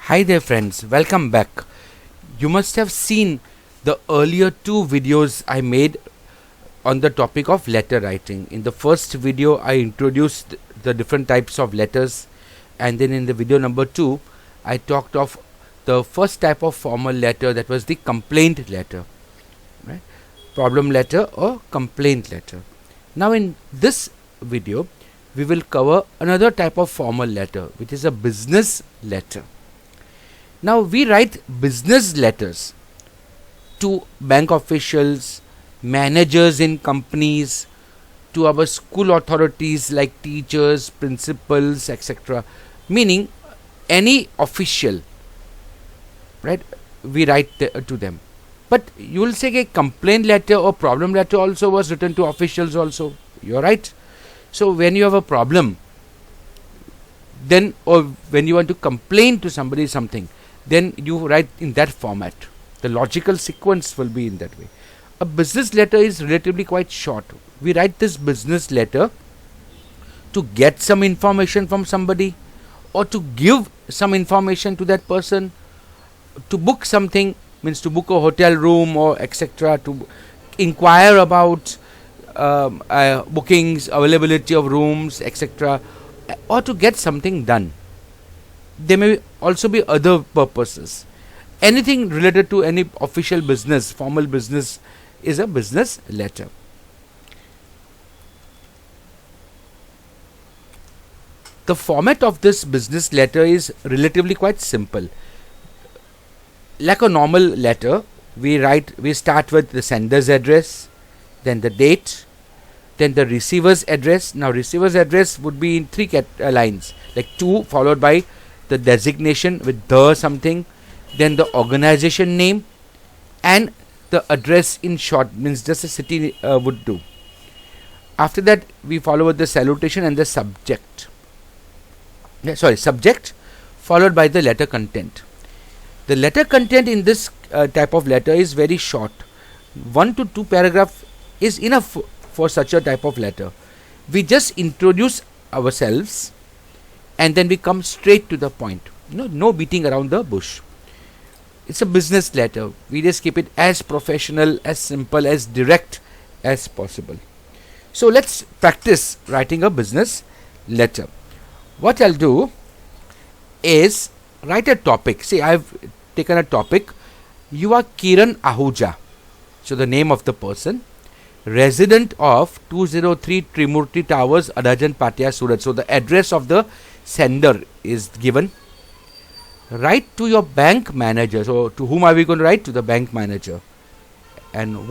Hi there friends, welcome back. You must have seen the earlier two videos I made on the topic of letter writing. In the first video I introduced the different types of letters, and then in the video number 2 I talked of the first type of formal letter, that was the complaint letter, right? Problem letter or complaint letter. Now in this video we will cover another type of formal letter, which is a business letter. Now we write business letters to bank officials, managers in companies, to our school authorities like teachers, principals, etc. Meaning any official, right? We write to them. But you will say a complaint letter or problem letter also was written to officials also. You're right. So when you have a problem, then or when you want to complain to somebody something, then you write in that format. The logical sequence will be in that way. A business letter is relatively quite short. We write this business letter to get some information from somebody, or to give some information to that person, to book something, means to book a hotel room or etc., to inquire about bookings, availability of rooms, etc., or to get something done. There may also be other purposes. Anything related to any official business, formal business, is a business letter. The format of this business letter is relatively quite simple. Like a normal letter, we start with the sender's address, then the date, then the receiver's address. Now receiver's address would be in three lines, like 2 followed by the designation with the something, then the organization name, and the address in short, means just a city would do. After that we follow with the salutation and the subject. Subject followed by the letter content. The letter content in this type of letter is very short. 1 to 2 paragraph is enough for such a type of letter. We just introduce ourselves and then we come straight to the point. No beating around the bush. It's a business letter. We just keep it as professional, as simple, as direct as possible. So let's practice writing a business letter. What I'll do is write a topic. See, I've taken a topic. You are Kiran Ahuja. So the name of the person. Resident of 203 Trimurti Towers, Adajan Patia, Surat. So the address of the sender is given. Write to your bank manager. So to whom are we going to write? To the bank manager. And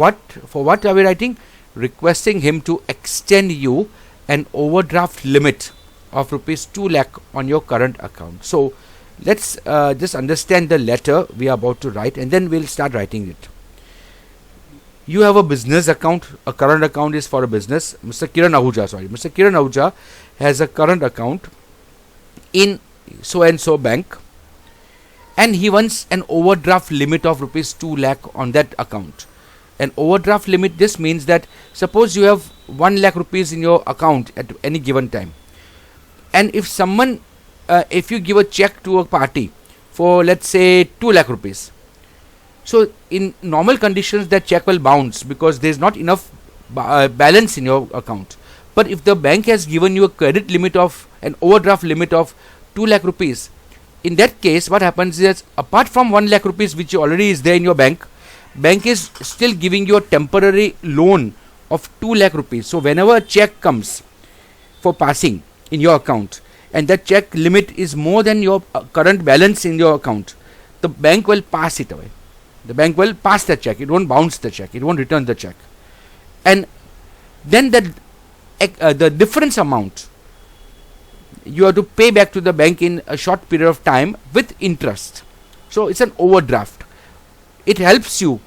for what are we writing? Requesting him to extend you an overdraft limit of rupees 2 lakh on your current account. So let's just understand the letter we are about to write, and then we'll start writing it. You have a business account. A current account is for a business. Mr. Kiran Ahuja has a current account in so and so bank, and he wants an overdraft limit of rupees 2 lakh on that account. An overdraft limit, this means that suppose you have 1 lakh rupees in your account at any given time, and if someone if you give a check to a party for, let's say, 2 lakh rupees, so in normal conditions that check will bounce because there is not enough balance in your account. But if the bank has given you a credit limit of an overdraft limit of 2 lakh rupees, in that case what happens is, apart from 1 lakh rupees which already is there in your bank is still giving you a temporary loan of 2 lakh rupees. So whenever a check comes for passing in your account, and that check limit is more than your current balance in your account, the bank will pass it away. The bank will pass the check. It won't bounce the check. It won't return the check. And then the difference amount you have to pay back to the bank in a short period of time with interest. So it's an overdraft. It helps you.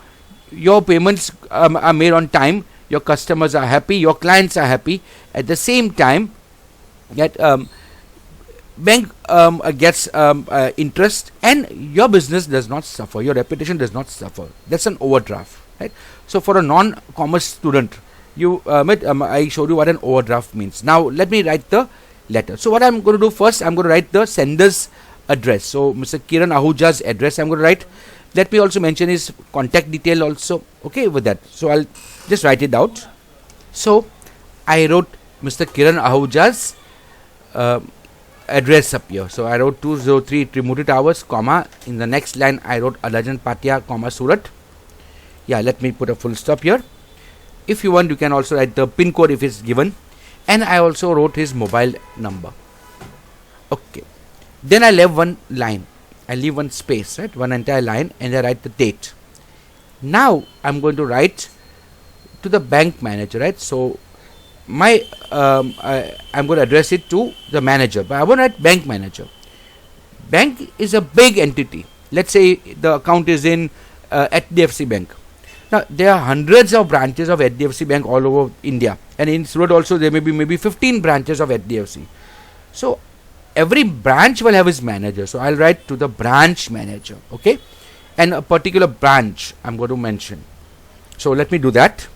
Your payments are made on time. Your customers are happy. Your clients are happy. At the same time, that bank gets interest, and your business does not suffer. Your reputation does not suffer. That's an overdraft, right? So for a non-commerce student, I showed you what an overdraft means. Now let me write the letter. So what I'm going to do first, I'm going to write the sender's address. So Mr. Kiran Ahuja's address I'm going to write. Let me also mention his contact detail also. Okay, with that. So I'll just write it out. So I wrote Mr. Kiran Ahuja's address up here. So I wrote 203 Trimurti Towers, comma. In the next line I wrote Alajan Patia, comma, Surat. Yeah, let me put a full stop here. If you want, you can also write the pin code if it's given. And I also wrote his mobile number. Okay. Then I left one line. I leave one space, right? One entire line, and I write the date. Now I'm going to write to the bank manager, right? So my I'm going to address it to the manager, but I want to write bank manager. Bank is a big entity. Let's say the account is in HDFC Bank. Now there are hundreds of branches of HDFC Bank all over India, and in Surat also there may be maybe 15 branches of HDFC. So every branch will have its manager. So I'll write to the branch manager, okay, and a particular branch I'm going to mention. So let me do that.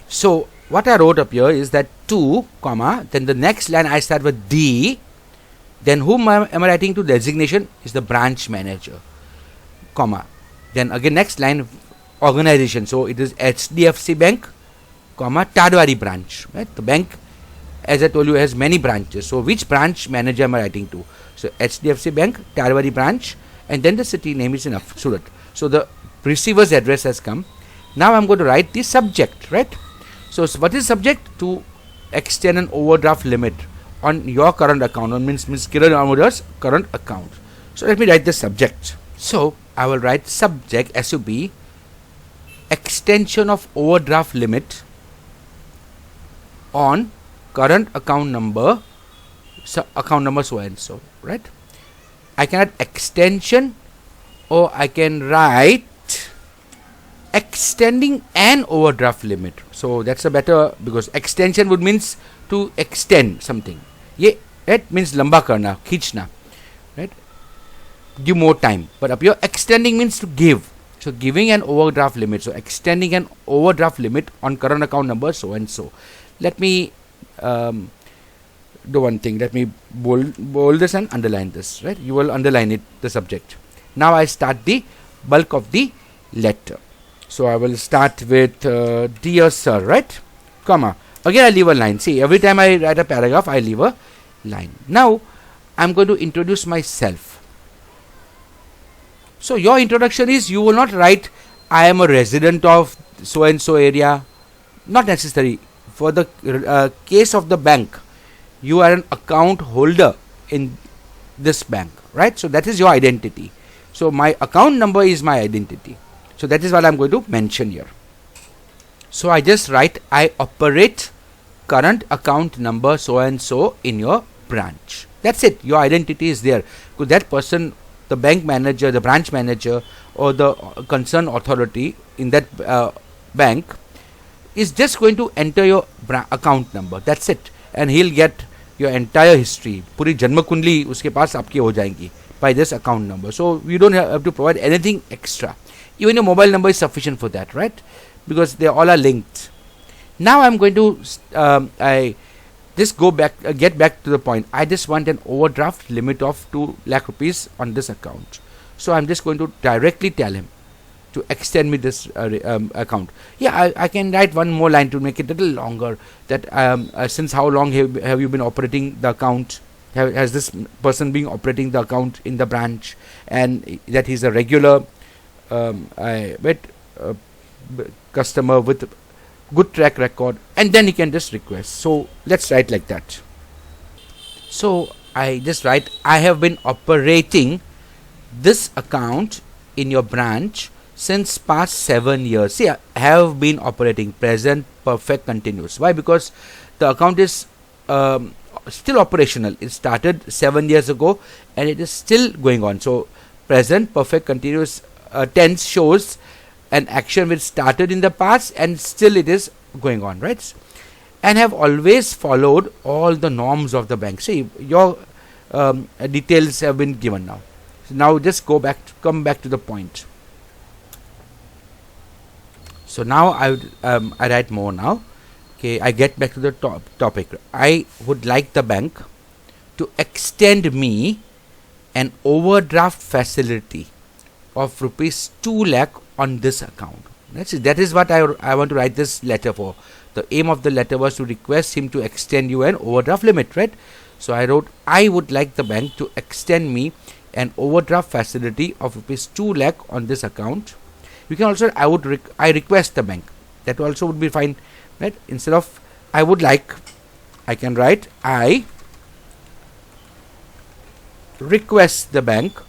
So what I wrote up here is that 2, comma, then the next line I start with D, then whom am I writing to? Designation is the branch manager, comma, then again next line organization. So it is HDFC Bank, comma, Tadwari branch, right? The bank, as I told you, has many branches. So which branch manager am I writing to? So HDFC Bank, Tadwari branch, and then the city name is enough, Surat. So the receiver's address has come. Now I'm going to write the subject, right? So what is subject? To extend an overdraft limit on your current account, or means Kiran Ahuja's current account. So let me write the subject. So I will write subject SUB, extension of overdraft limit on current account number, so and so, right? I can add extension, or I can write extending an overdraft limit. So that's a better, because extension would means to extend something. Ye it means lamba karna, khichna, right? Give more time. But up here extending means to give. So giving an overdraft limit. So extending an overdraft limit on current account number so and so. Let me do one thing. Let me bold this and underline this, right? You will underline it, the subject. Now I start the bulk of the letter. So I will start with dear sir, right? Comma. Again I leave a line. See, every time I write a paragraph, I leave a line. Now I'm going to introduce myself. So your introduction is, you will not write I am a resident of so and so area. Not necessary. For the case of the bank, you are an account holder in this bank, right? So that is your identity. So my account number is my identity. So that is what I'm going to mention here. So I just write I operate current account number so and so in your branch. That's it. Your identity is there. Because that person, the bank manager, the branch manager, or the concerned authority in that bank is just going to enter your account number. That's it. And he'll get your entire history. Puri janma kundli uske paas aapki ho jayegi by this account number. So you don't have to provide anything extra. Even your mobile number is sufficient for that, right? Because they all are linked. Now I'm going to I just get back to the point. I just want an overdraft limit of 2 lakh rupees on this account. So I'm just going to directly tell him to extend me this account. Yeah, I can write one more line to make it a little longer. That since how long have you been operating the account? Has this person been operating the account in the branch? And that he's a regular customer with good track record, and then he can just request. So let's write like that. So I just write I have been operating this account in your branch since past 7 years. See, I have been operating, present perfect continuous. Why? Because the account is still operational. It started 7 years ago and it is still going on. So present perfect continuous tense shows an action which started in the past and still it is going on, right? And have always followed all the norms of the bank. See, your details have been given now. So now just come back to the point. So now I write more now. Okay, I get back to the topic. I would like the bank to extend me an overdraft facility of rupees 2 lakh on this account. That is what I want to write this letter for. The aim of the letter was to request him to extend you an overdraft limit, right? So I wrote, I would like the bank to extend me an overdraft facility of rupees 2 lakh on this account. You can also, I request the bank. That also would be fine, right? Instead of I would like, I can write I request the bank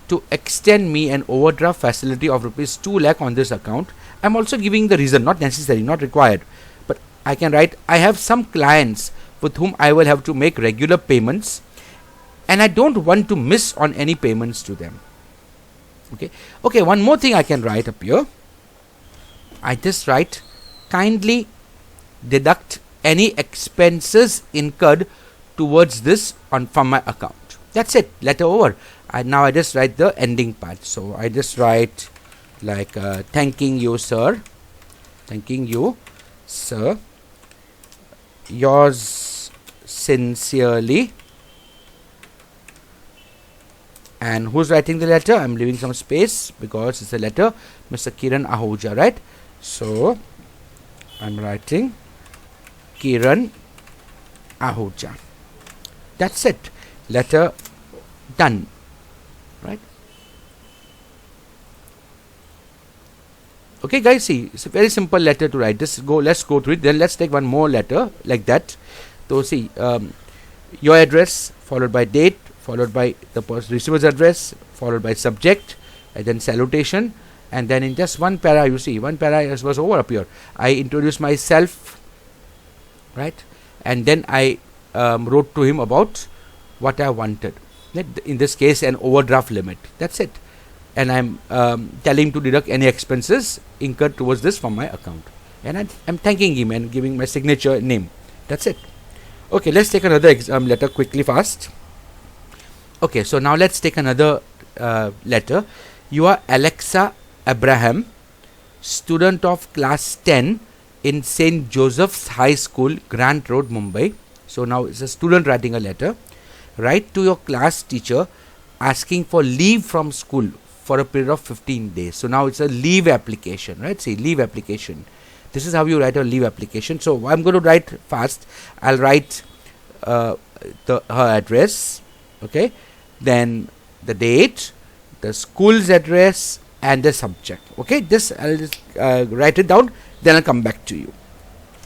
to extend me an overdraft facility of rupees 2 lakh on this account. I'm also giving the reason, not necessary, not required, but I can write, I have some clients with whom I will have to make regular payments and I don't want to miss on any payments to them. Okay, one more thing I can write up here. I just write, kindly deduct any expenses incurred towards this from my account. That's it, letter over. Now I just write the ending part. So I just write like thanking you sir, yours sincerely. And who's writing the letter? I'm leaving some space because it's a letter, Mr. Kiran Ahuja, right? So I'm writing Kiran Ahuja. That's it, letter done, right? Okay guys, see, it's a very simple letter to write. Let's go through it. Then let's take one more letter like that. So see, your address followed by date, followed by the receiver's address, followed by subject, and then salutation, and then in just one para, you see, one para was over up here. I introduced myself, right, and then I wrote to him about what I wanted. In this case, an overdraft limit. That's it. And I'm telling him to deduct any expenses incurred towards this from my account. And I'm thanking him and giving my signature name. That's it. Okay, let's take another letter quickly, fast. Okay, so now let's take another letter. You are Alexa Abraham, student of class 10 in St. Joseph's High School, Grant Road, Mumbai. So now it's a student writing a letter. Write to your class teacher asking for leave from school for a period of 15 days. So now it's a leave application, right? See, leave application. This is how you write a leave application. So I'm going to write fast. I'll write her address, okay, then the date, the school's address, and the subject. Okay, this I'll just write it down, then I'll come back to you.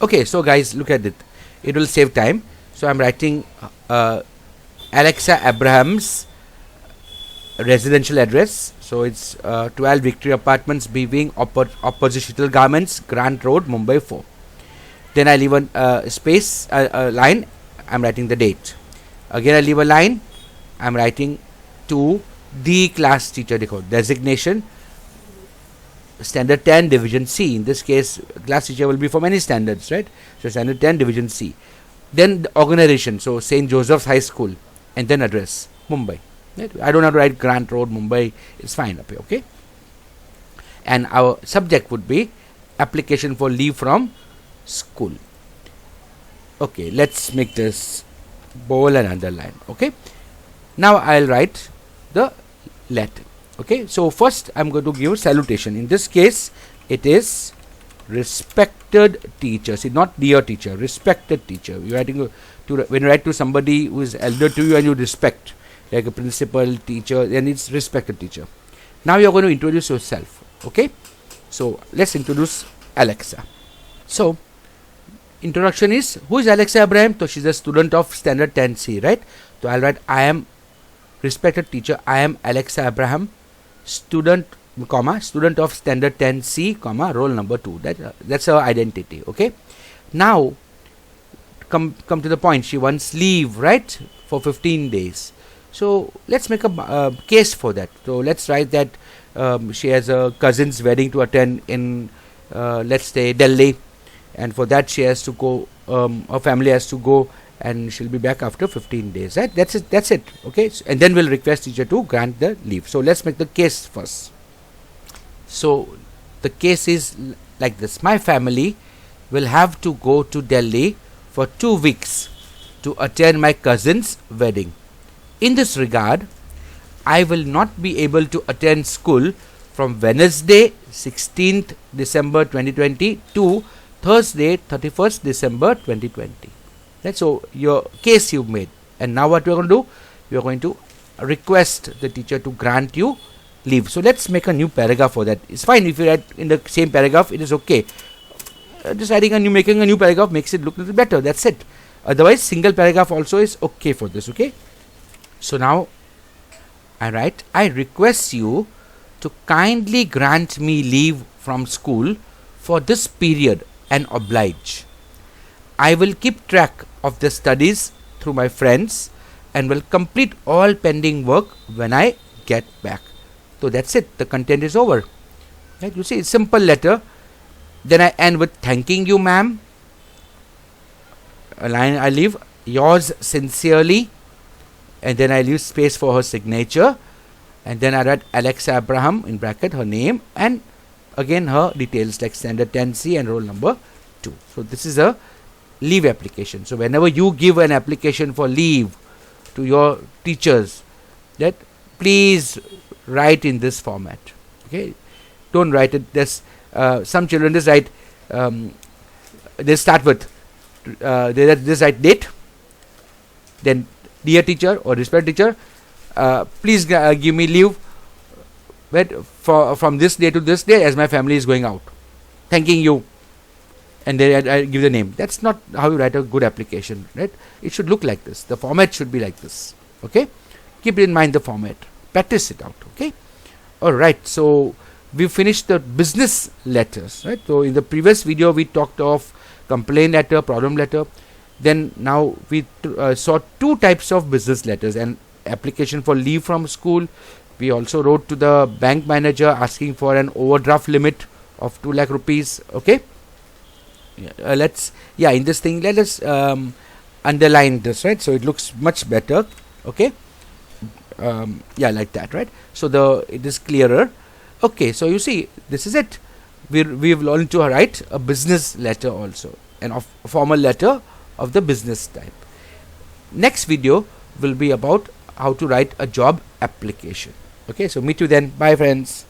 Okay, so guys, look at it. It will save time. So I'm writing Alexa Abraham's residential address. So it's 12 Victory Apartments, B Wing, Oppositional Garments, Grant Road, Mumbai 4. Then I leave a space, a line. I'm writing the date. Again I leave a line. I'm writing to the class teacher. Designation standard 10 division C. In this case, class teacher will be from any standards, right? So standard 10 division C. Then the organization. So St. Joseph's High School, and then address Mumbai. Right? I don't have to write Grant Road, Mumbai. It's fine up here, okay? And our subject would be application for leave from school. Okay, let's make this bold and underline. Okay, now I'll write the letter. Okay, so first I'm going to give salutation. In this case, it is respected teacher. See, not dear teacher, respected teacher. You're writing when you write to somebody who is elder to you and you respect, like a principal, teacher, then it's respected teacher. Now you're going to introduce yourself. Okay, so let's introduce Alexa. So introduction is, who is Alexa Abraham? So she's a student of standard 10C, right? So I'll write, I am respected teacher, I am Alexa Abraham, student, comma, student of standard 10C, comma, roll number 2. That's her identity. Okay, now come to the point. She wants leave, right, for 15 days. So let's make a case for that. So let's write that she has a cousin's wedding to attend in let's say Delhi, and for that she has to go, her family has to go, and she'll be back after 15 days, right? That's it. Okay, so, and then we'll request teacher to grant the leave. So let's make the case first. So the case is like this: my family will have to go to Delhi for 2 weeks to attend my cousin's wedding. In this regard, I will not be able to attend school from Wednesday 16th December 2020 to Thursday 31st December 2020. That's so your case you've made. And now what we're going to do? We're going to request the teacher to grant you leave. So let's make a new paragraph for that. It's fine if you write in the same paragraph, it is okay. Just making a new paragraph makes it look a little better. That's it. Otherwise, single paragraph also is okay for this. Okay. So now I write, I request you to kindly grant me leave from school for this period and oblige. I will keep track of the studies through my friends and will complete all pending work when I get back. So that's it. The content is over. Right? You see, it's simple letter. Then I end with thanking you, ma'am. A line I leave, yours sincerely, and then I leave space for her signature, and then I write Alexa Abraham in bracket, her name, and again her details like standard 10C and roll number 2. So this is a leave application. So whenever you give an application for leave to your teachers, that please write in this format. Okay, don't write it. There's some children just write. They start with they just write date, then dear teacher or respected teacher, please give me leave from this day to this day as my family is going out. Thanking you. And then I give the name. That's not how you write a good application, right? It should look like this. The format should be like this. Okay? Keep in mind the format. Practice it out. Okay? Alright, so we finished the business letters, right? So in the previous video we talked of complaint letter, problem letter. Then now we saw two types of business letters: an application for leave from school. We also wrote to the bank manager asking for an overdraft limit of 2 lakh rupees. Okay? In this thing, let us underline this, right? So it looks much better. Okay? Like that, right? So it is clearer. Okay, so you see, this is it. We've learned to write a business letter also, and a formal letter of the business type. Next video will be about how to write a job application. Okay, so meet you then. Bye, friends.